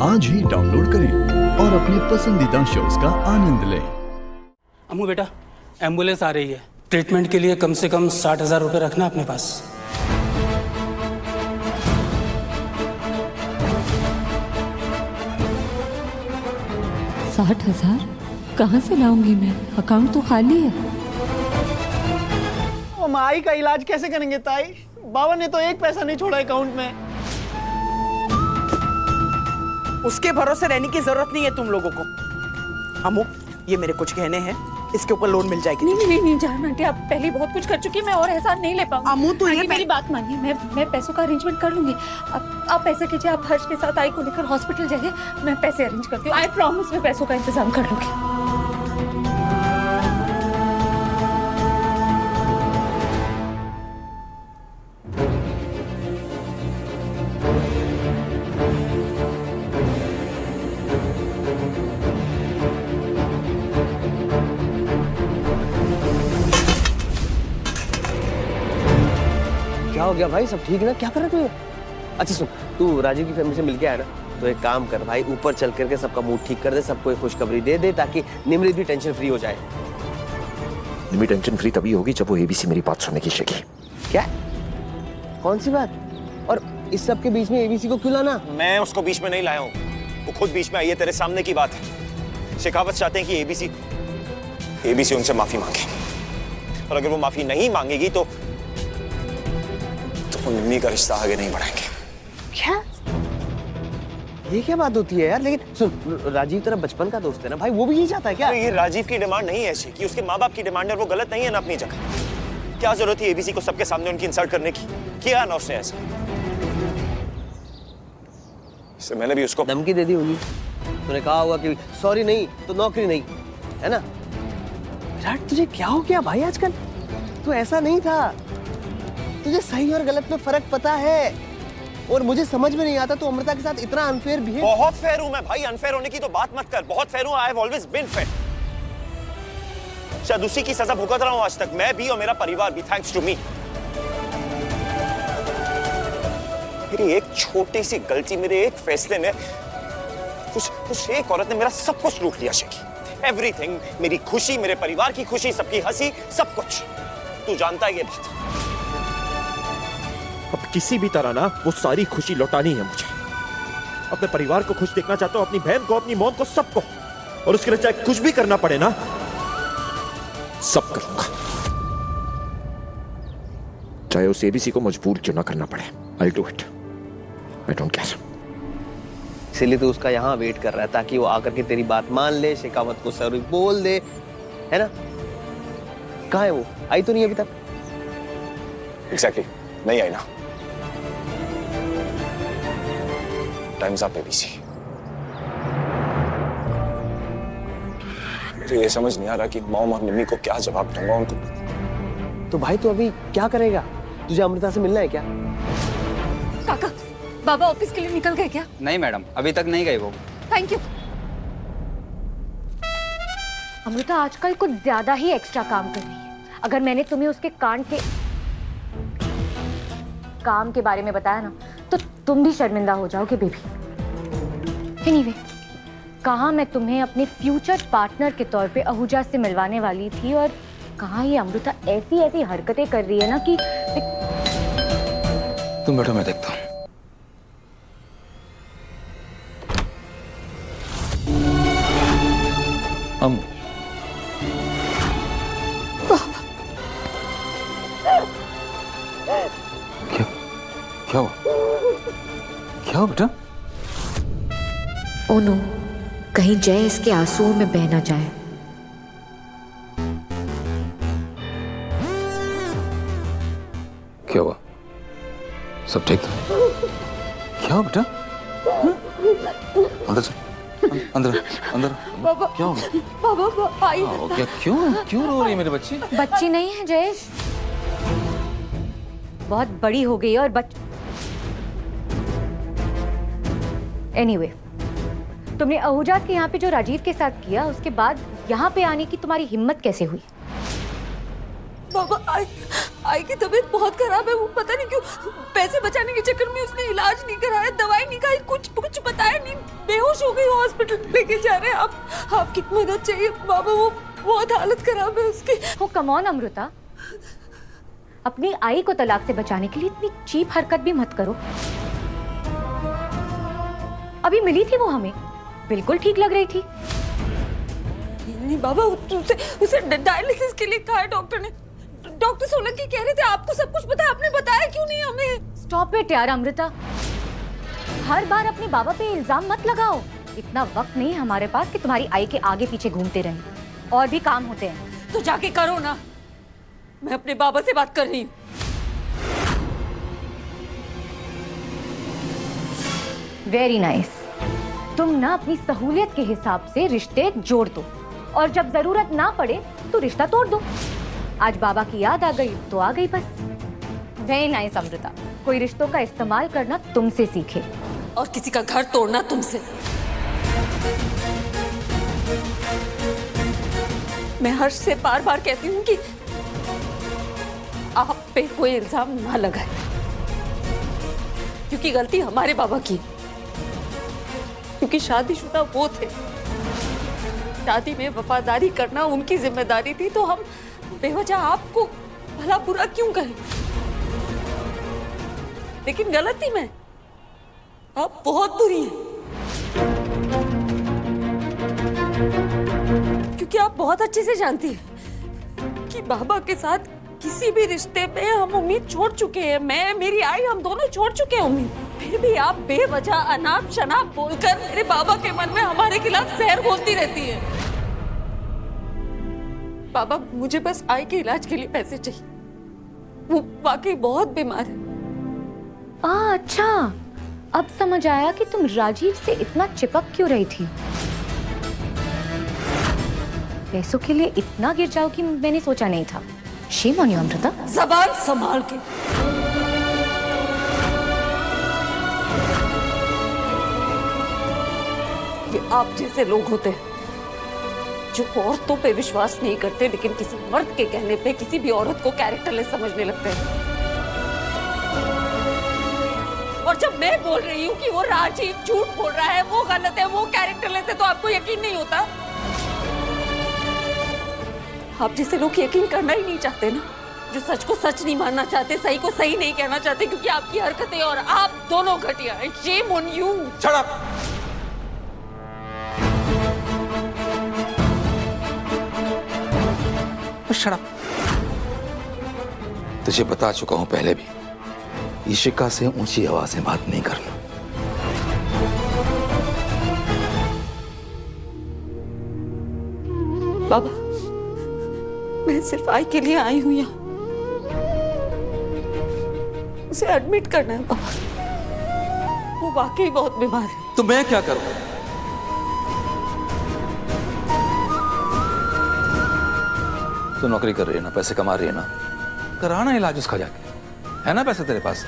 आज ही डाउनलोड करें और अपने पसंदीदा शोज का आनंद लें। अम्मू बेटा, एम्बुलेंस आ रही है। ट्रीटमेंट के लिए कम से कम 60,000 रुपये रखना अपने पास। साठ 60,000 कहाँ से लाऊंगी मैं? अकाउंट तो खाली है। वो माई का इलाज कैसे करेंगे ताई? बाबा ने तो एक पैसा नहीं छोड़ा अकाउंट में। उसके भरोसे रहने की जरूरत नहीं है तुम लोगों को। अम्मू, ये मेरे कुछ गहने हैं, इसके ऊपर लोन मिल जाएगी। नहीं जान आंटी, आप पहले बहुत कुछ कर चुकी हैं, मैं और एहसान नहीं ले पाऊंगी। अम्मू तो ये मेरी बात मानिए, मैं पैसों का अरेंजमेंट कर लूंगी। आप ऐसा कीजिए, आप हर्ष के साथ आई को लेकर हॉस्पिटल जाइए, मैं पैसे अरेंज करती हूँ। आई प्रॉमिस मैं पैसों का इंतजाम कर लूंगी। क्या हो गया भाई? सब ठीक है ना? क्या कर रहा तू? अच्छा सुन, तू राजीव की फैमिली से मिलके आया ना, तो एक काम कर भाई, ऊपर चल करके सबका मूड ठीक कर दे, सबको एक खुशखबरी दे दे ताकि निमृत भी टेंशन फ्री हो जाए। निमृत टेंशन फ्री तभी होगी जब वो एबीसी मेरी बात सुनने की सीखे। क्या? कौन सी बात? और इस सब के बीच में एबीसी को क्यों लाना? मैं उसको बीच में नहीं लाया हूँ, वो खुद बीच में आई है। तेरे सामने की बात है। शेखावत चाहते हैं कि एबीसी उनसे माफी मांगे, और अगर वो माफी नहीं मांगेगी तो निम्मी का रिश्ता आगे नहीं बढ़ाएंगे। क्या? ये क्या बात होती है यार? लेकिन सुन, राजीव तेरा बचपन का दोस्त है ना भाई, वो भी यही चाहता है क्या? ये राजीव की डिमांड नहीं है ऐसी कि उसके माँ बाप की डिमांड है, वो गलत नहीं है ना अपनी जगह। क्या जरूरत थी एबीसी को सबके सामने उनकी इंसल्ट करने की? किया ना उसने ऐसा। इससे मैंने भी उसको धमकी दे दी होगी। तूने कहा होगा कि सॉरी नहीं तो नौकरी नहीं, है ना? विराट, तुझे क्या हो गया भाई आजकल? तू ऐसा नहीं था। तुझे सही और गलत में फर्क पता है, और मुझे समझ में नहीं आता तू अमृता के साथ इतना अनफेयर बिहेव। बहुत फेयर हूं मैं भाई, अनफेयर होने की तो बात मत कर। बहुत फेयर हूं, I have always been fair. शायद उसी की सजा भुगत रहा हूं आज तक, मैं भी और मेरा परिवार भी, थैंक्स टू मी। मेरी एक छोटी सी गलती, मेरे एक फैसले ने, उस एक औरत ने मेरा सब कुछ लूट लिया शेखी। एवरीथिंग, मेरी खुशी, मेरे परिवार की खुशी, सबकी हंसी, सब कुछ। तू जानता है ये बात। अब किसी भी तरह ना वो सारी खुशी लौटानी है मुझे। अपने परिवार को खुश देखना चाहता हूं, अपनी बहन को, अपनी मॉम को, सबको। और उसके लिए चाहे कुछ भी करना पड़े ना, सब करूंगा। चाहे उस एबीसी को मजबूर क्यों ना करना पड़े, I do it. I don't care. इसीलिए तो उसका यहाँ वेट कर रहा है ताकि वो आकर के तेरी बात मान ले, शेखावत को सॉरी बोल दे, है ना? कहाँ है वो? आई तो नहीं अभी तक? एग्जैक्टली, नहीं आई ना। Times up ABC. मुझे ये समझ नहीं आ रहा कि मॉम और निम्मी को क्या जवाब दूंगा उनको। तो भाई तू अभी क्या करेगा? तुझे अमृता से मिलना है क्या? काका, बाबा ऑफिस के लिए निकल गए क्या? नहीं मैडम, अभी तक नहीं गई वो। Thank you. अमृता आजकल कुछ ज्यादा ही एक्स्ट्रा काम कर रही है। अगर मैंने तुम्हें उसके काम के बारे में बताया ना, तो तुम भी शर्मिंदा हो जाओगे बेबी। एनीवे, कहाँ मैं तुम्हें अपने फ्यूचर पार्टनर के तौर पे आहूजा से मिलवाने वाली थी, और कहाँ ये अमृता ऐसी ऐसी हरकतें कर रही है ना कि तुम बैठो, मैं देखता हूँ। क्या हुआ? क्या हुआ बेटा? ओ नो, कहीं जय इसके आंसुओं में बह ना जाए। क्या हुआ? सब ठीक था? क्या हुआ बेटा? अंदर अंदर अंदर। बाबा, क्या हुआ? बाबा आई। क्या हो गया? क्यों रो रही है मेरी बच्ची? बच्ची नहीं है जयेश, बहुत बड़ी हो गई है। और एनीवे, तुमने आहूजा के यहाँ पे जो राजीव के साथ किया, उसके बाद यहाँ पे आने की तुम्हारी हिम्मत कैसे हुई? बाबा आई की तबीयत बहुत खराब है, वो पता नहीं क्यों पैसे बचाने के चक्कर में उसने इलाज नहीं कराया, दवाई नहीं खाई, कुछ बताया नहीं, बेहोश हो गई, हॉस्पिटल लेके जा रहे हैं। आप आपकी मदद चाहिए बाबा, वो बहुत हालत खराब है उसकी। वो कम ऑन अमृता, अपनी आई को तलाक से बचाने के लिए इतनी चीप हरकत भी मत करो। अभी मिली थी वो हमें, बिल्कुल ठीक लग रही थी। नहीं बाबा, उसे डायलिसिस के लिए कहा है डॉक्टर ने। डॉक्टर सोलंकी कह रहे थे आपको सब कुछ पता है, आपने बताया क्यों नहीं हमें? स्टॉप इट यार अमृता, हर बार अपने बाबा पे इल्जाम मत लगाओ। इतना वक्त नहीं हमारे पास कि तुम्हारी आई के आगे पीछे घूमते रहें, और भी काम होते हैं। तो जाके करो ना, मैं अपने बाबा से बात कर रही हूँ। Very nice. तुम ना अपनी सहूलियत के हिसाब से रिश्ते जोड़ दो, और जब जरूरत ना पड़े तो रिश्ता तोड़ दो। आज बाबा की याद आ गई तो आ गई बस। वेरी नाइस अमृता, कोई रिश्तों का इस्तेमाल करना तुमसे सीखे, और किसी का घर तोड़ना तुमसे। मैं हर्ष से बार बार कहती हूँ कि आप पे कोई इल्जाम ना लगाए, क्योंकि गलती हमारे बाबा की, क्योंकि शादीशुदा वो थे, शादी में वफादारी करना उनकी जिम्मेदारी थी, तो हम बेवजह आपको भला बुरा क्यों कहें? लेकिन गलत थी मैं, आप बहुत बुरी हैं, क्योंकि आप बहुत अच्छे से जानती हैं कि बाबा के साथ किसी भी रिश्ते में हम उम्मीद छोड़ चुके हैं। मैं, मेरी आई, हम दोनों छोड़ चुके हैं उम्मीद। फिर भी आप बेवजह अनाप शनाप बोलकर मेरे बाबा के मन में हमारे खिलाफ जहर घोलती रहती है। बाबा, मुझे बस आई के इलाज के लिए पैसे चाहिए, वो वाकई बहुत बीमार है। अच्छा, अब समझ आया कि तुम राजीव से इतना चिपक क्यों रही थी। पैसों के लिए इतना गिर जाओगी मैंने सोचा नहीं था। Shame on you Amrita. ज़बान संभाल के। ये आप जैसे लोग होते हैं जो औरतों पे विश्वास नहीं करते, लेकिन किसी मर्द के कहने पे किसी भी औरत को कैरेक्टरलेस समझने लगते हैं। और जब मैं बोल रही हूँ कि वो राजीव झूठ बोल रहा है, वो गलत है, वो कैरेक्टरलेस है, तो आपको यकीन नहीं होता। आप जैसे लोग यकीन करना ही नहीं चाहते ना, जो सच को सच नहीं मानना चाहते, सही को सही नहीं कहना चाहते, क्योंकि आपकी हरकतें और आप दोनों घटिया हैं। Shame on you. Shut up. Shut up. तुझे बता चुका हूं पहले भी, इशिका से ऊंची आवाज में बात नहीं करना। बाबा, मैं सिर्फ आई के लिए आई हूं यहाँ, उसे एडमिट करना है बाबा, वो वाकई बहुत बीमार है। तो मैं क्या करूं? तो नौकरी कर रही है ना, पैसे कमा रही है ना, कराना इलाज उसका जाके, है ना पैसे तेरे पास?